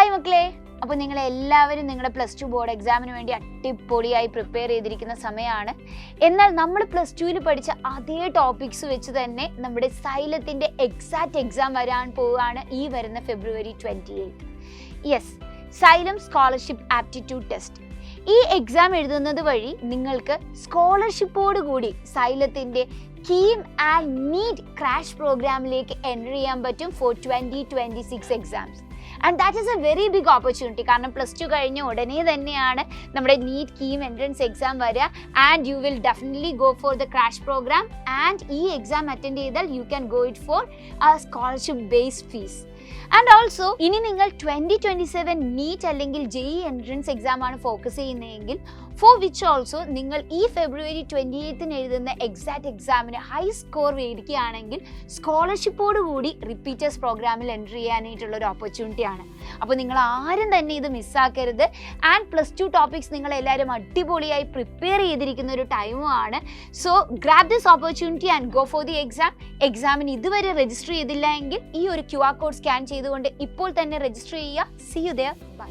Hi മക്കളെ, അപ്പോൾ നിങ്ങളെല്ലാവരും നിങ്ങളുടെ +2 ബോർഡ് എക്സാമിന് വേണ്ടി അടിപൊളിയായി പ്രിപ്പയർ ചെയ്തിരിക്കുന്ന സമയമാണ്. എന്നാൽ നമ്മൾ +2 പഠിച്ച അതേ ടോപ്പിക്സ് വെച്ച് തന്നെ നമ്മുടെ സൈലത്തിൻ്റെ എക്സാക്റ്റ് എക്സാം വരാൻ പോവുകയാണ് ഈ വരുന്ന ഫെബ്രുവരി 28. Yes, Xylem scholarship aptitude test. ഈ എക്സാം എഴുതുന്നത് വഴി നിങ്ങൾക്ക് സ്കോളർഷിപ്പോട് കൂടി സൈലത്തിൻ്റെ കീം ആൻഡ് നീറ്റ് ക്രാഷ് പ്രോഗ്രാമിലേക്ക് എൻ്റർ ചെയ്യാൻ പറ്റും for 2026 exams. And that is a very big opportunity. കാരണം +2 കഴിഞ്ഞ ഉടനെ തന്നെയാണ് നമ്മുടെ നീറ്റ് കീം എൻട്രൻസ് എക്സാം വരിക. And you will definitely go for the crash program. And ഈ എക്സാം അറ്റൻഡ് ചെയ്താൽ you can go it for scholarship based fees. And also ഇനി നിങ്ങൾ 2027 നീറ്റ് അല്ലെങ്കിൽ JEE എൻട്രൻസ് എക്സാം ആണ് ഫോക്കസ് ചെയ്യുന്നതെങ്കിൽ four which also നിങ്ങൾ ഈ ഫെബ്രുവരി 28 എഴുതുന്ന എക്സാക്റ്റ് എക്സാമിന് ഹൈ സ്കോർ മേടിക്കുകയാണെങ്കിൽ സ്കോളർഷിപ്പോട് കൂടി റിപ്പീറ്റേഴ്സ് പ്രോഗ്രാമിൽ എൻ്റർ ചെയ്യാനായിട്ടുള്ള ഒരു ഓപ്പർച്യൂണിറ്റിയാണ്. അപ്പോൾ നിങ്ങൾ ആരും തന്നെ ഇത് മിസ്സാക്കരുത്. ആൻഡ് +2 ടോപ്പിക്സ് നിങ്ങൾ എല്ലാവരും അടിപൊളിയായി പ്രിപ്പയർ ചെയ്തിരിക്കുന്ന ഒരു ടൈമുമാണ്. So grab this opportunity and go for the exam. എക്സാമിന് ഇതുവരെ രജിസ്റ്റർ ചെയ്തില്ല എങ്കിൽ ഈ ഒരു QR കോഡ് സ്കാൻ ചെയ്തുകൊണ്ട് ഇപ്പോൾ തന്നെ രജിസ്റ്റർ ചെയ്യുക. See you there. ബൈ.